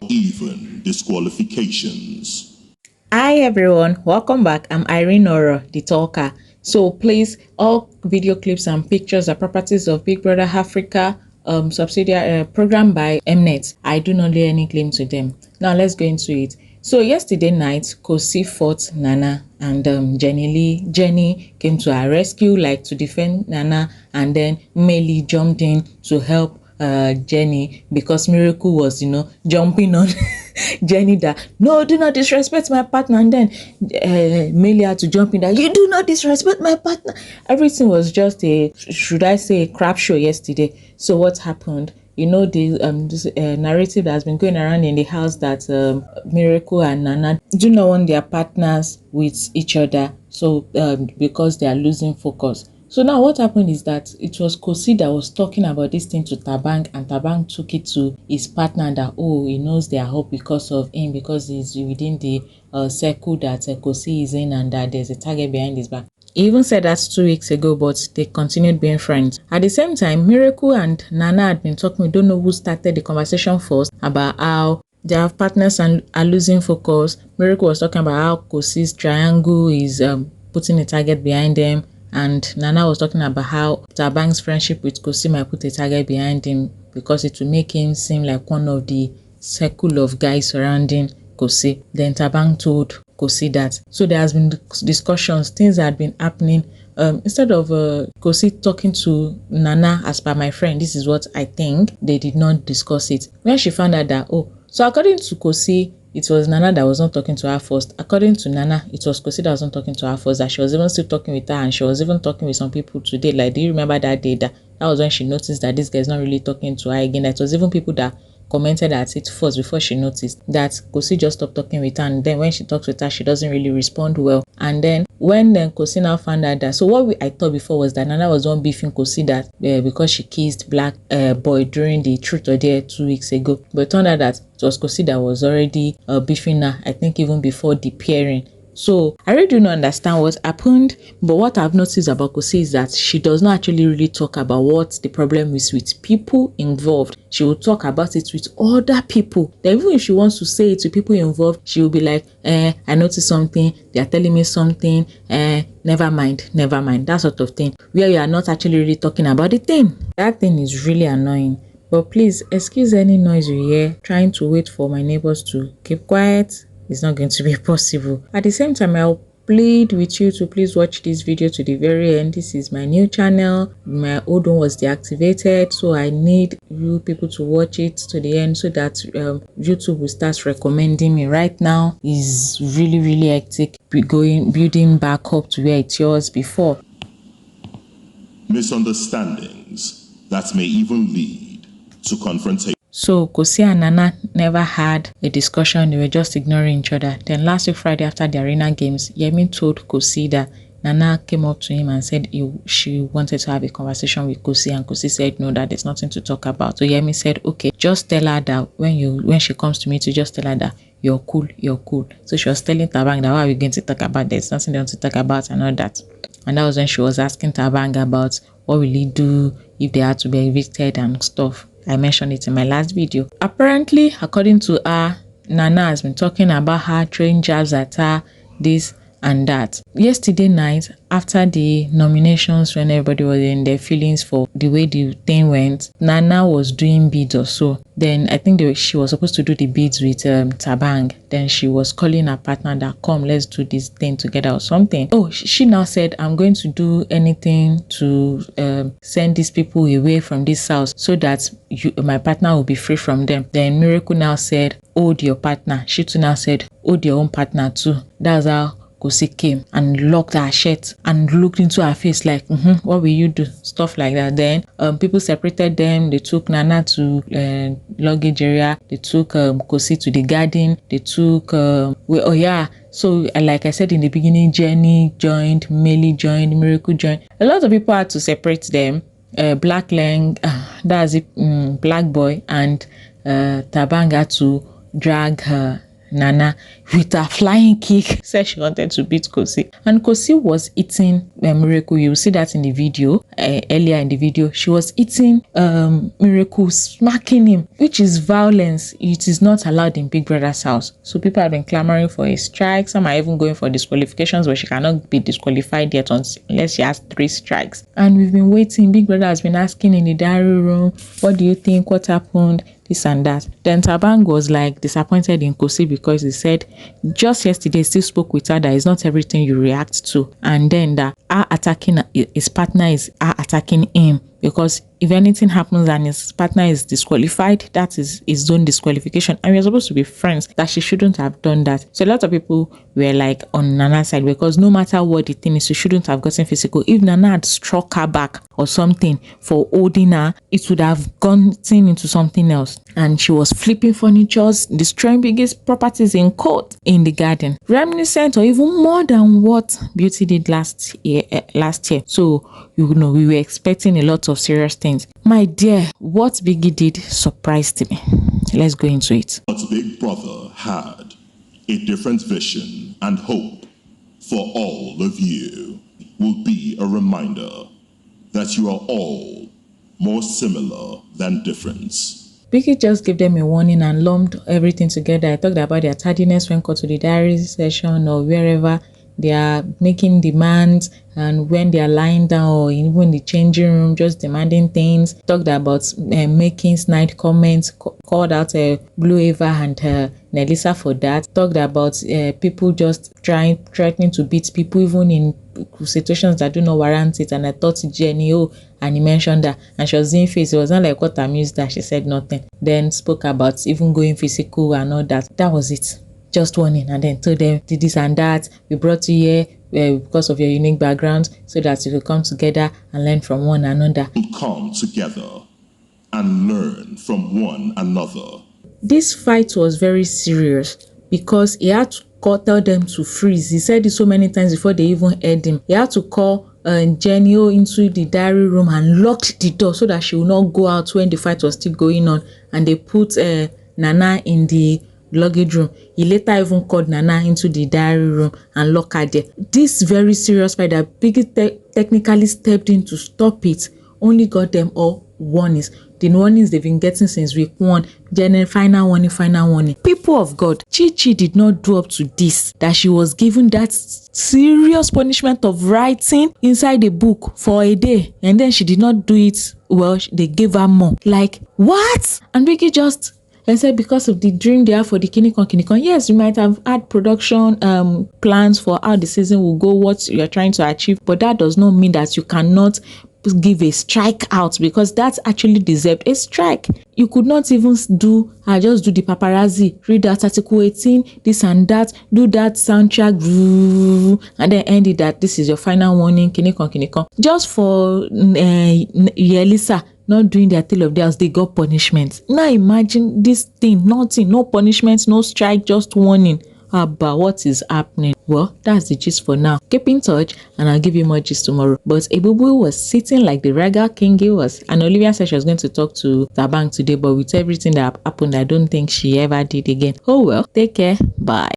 Even disqualifications. Hi everyone, welcome back. I'm Irene Oro, the talker. So please, all video clips and pictures are properties of Big Brother Africa subsidiary program by Mnet. I do not lay any claim to them. Now let's go into it. So yesterday night, Khosi fought Nana and Jenni came to her rescue, like to defend Nana, and then Mmeli jumped in to help Jenni because Miracle was, jumping on Jenni that, no, do not disrespect my partner. And then Mmeli had to jump in that, you do not disrespect my partner. Everything was just a crap show yesterday. So what happened? This narrative that has been going around in the house that Miracle and Nana do not want their partners with each other. So because they are losing focus. So now what happened is that it was Khosi that was talking about this thing to Thabang, and Thabang took it to his partner that, he knows they are up because of him, because he's within the circle that Khosi is in, and that there's a target behind his back. He even said that 2 weeks ago, but they continued being friends. At the same time, Miracle and Nana had been talking. We don't know who started the conversation first about how they have partners and are losing focus. Miracle was talking about how Khosi's triangle is putting a target behind them. And Nana was talking about how Thabang's friendship with Khosi might put a target behind him because it will make him seem like one of the circle of guys surrounding Khosi. Then Thabang told Khosi that. So there has been discussions, things that had been happening. Instead of Khosi talking to Nana as per my friend, this is what I think, they did not discuss it. When she found out that, so according to Khosi, it was Nana that was not talking to her first. According to Nana, it was Khosi that was not talking to her first. That she was even still talking with her, and she was even talking with some people today. Like, do you remember that day? That was when she noticed that this guy is not really talking to her again. That it was even people that commented at it first before she noticed that Khosi just stopped talking with her, and then when she talks with her, she doesn't really respond well. And then when Khosi now found out that, so what I thought before was that Nana was one beefing Khosi that because she kissed black boy during the Truth or Dare 2 weeks ago, but it turned out that it was Khosi that was already beefing her, I think even before the pairing. So I really do not understand what happened, but what I've noticed about Khosi is that she does not actually really talk about what the problem is with people involved. She will talk about it with other people. Then even if she wants to say it to people involved, she will be like, I noticed something, they are telling me something, never mind, that sort of thing, where you are not actually really talking about the thing. That thing is really annoying. But please excuse any noise you hear. Trying to wait for my neighbors to keep quiet. It's not going to be possible. At the same time, I'll plead with you to please watch this video to the very end. This is my new channel. My old one was deactivated, so I need you people to watch it to the end so that YouTube will start recommending me. Right now is really hectic, building back up to where it was before. Misunderstandings that may even lead to confrontation. So Khosi and Nana never had a discussion. They were just ignoring each other. Then last week Friday, after the arena games, Yemi told Khosi that Nana came up to him and said she wanted to have a conversation with Khosi, and Khosi said no, that there's nothing to talk about. So Yemi said, okay, just tell her that when she comes to me, to just tell her that you're cool. So she was telling Thabang that what are we going to talk about? There's nothing they want to talk about and all that. And that was when she was asking Thabang about what will he do if they had to be evicted and stuff. I mentioned it in my last video. Apparently, according to her, Nana has been talking about her, throwing jabs at her, this and that. Yesterday night, after the nominations, when everybody was in their feelings for the way the thing went, Nana was doing beads or so. Then I think she was supposed to do the beads with Thabang. Then she was calling her partner that, come, let's do this thing together or something. Oh, she now said, I'm going to do anything to send these people away from this house so that my partner will be free from them. Then Miracle now said, hold your partner. She too now said, hold your own partner too. That's how Khosi came and locked her shirt and looked into her face like, what will you do? Stuff like that. Then people separated them. They took Nana to luggage area. They took Khosi to the garden. They took so like I said in the beginning, Jenni joined, Mmeli joined, Miracle joined. A lot of people had to separate them. Black Lang, that's it, Black Boy, and Thabang had to drag Nana with a flying kick, said she wanted to beat Khosi. And Khosi was eating Miracle. You will see that in the video, earlier in the video. She was eating Miracle, smacking him, which is violence. It is not allowed in Big Brother's house. So people have been clamoring for a strike. Some are even going for disqualifications, where she cannot be disqualified yet unless she has 3 strikes. And we've been waiting. Big Brother has been asking in the diary room, what do you think? What happened? This and that. Then Thabang was like disappointed in Khosi because he said just yesterday he still spoke with her that it's not everything you react to, and then that her attacking his partner is her attacking him, because if anything happens and his partner is disqualified, that is his own disqualification, and we're supposed to be friends, that she shouldn't have done that. So a lot of people were like on Nana's side, because no matter what the thing is, she shouldn't have gotten physical. If Nana had struck her back or something for holding her, it would have gone into something else. And she was flipping furniture, destroying Biggie's properties in court, in the garden, reminiscent or even more than what Beauty did last year. So we were expecting a lot of serious things. My dear, what Biggie did surprised me. Let's go into it. But Big Brother had a different vision, and hope for all of you will be a reminder that you are all more similar than different. Biggie just gave them a warning and lumped everything together. I talked about their tardiness when called to the diary session or wherever they are making demands, and when they are lying down or even in the changing room just demanding things. Talked about making snide comments, called out Blue Aiva and Nelisa for that. Talked about people just threatening to beat people even in situations that do not warrant it. And I thought Jenni O, and he mentioned that, and she was in face. It was not like what amused her. She said nothing. Then spoke about even going physical and all that. That was it. Just warning, and then told them did this and that. We brought you here because of your unique background, so that you will come together and learn from one another. Come together and learn from one another. This fight was very serious because he had to tell them to freeze. He said it so many times before they even heard him. He had to call Jenni O into the diary room and locked the door so that she would not go out when the fight was still going on. And they put Nana in the luggage room. He later even called Nana into the diary room and locked her there. This very serious fight that Biggie technically stepped in to stop it only got them all warnings. The warnings they've been getting since week 1. Then final warning. People of God, Chi did not do up to this, that she was given that serious punishment of writing inside the book for a day, and then she did not do it. Well, they gave her more. Like, what? And Biggie just and said because of the dream they have for the Kinikon. Yes, you might have had production plans for how the season will go, what you are trying to achieve, but that does not mean that you cannot give a strike out, because that's actually deserved a strike. You could not even just do the paparazzi, read that article 18, this and that, do that soundtrack, and then end it that this is your final warning, Kinikon. Just for Nelisa not doing their tale of theirs, they got punishment. Now imagine this thing, nothing, no punishment, no strike, just warning. About what is happening. Well, that's the gist for now. Keep in touch and I'll give you more gist tomorrow. But Ebubu was sitting like the regal king he was. And Olivia said she was going to talk to Thabang today, but with everything that happened, I don't think she ever did again. Oh well, take care. Bye.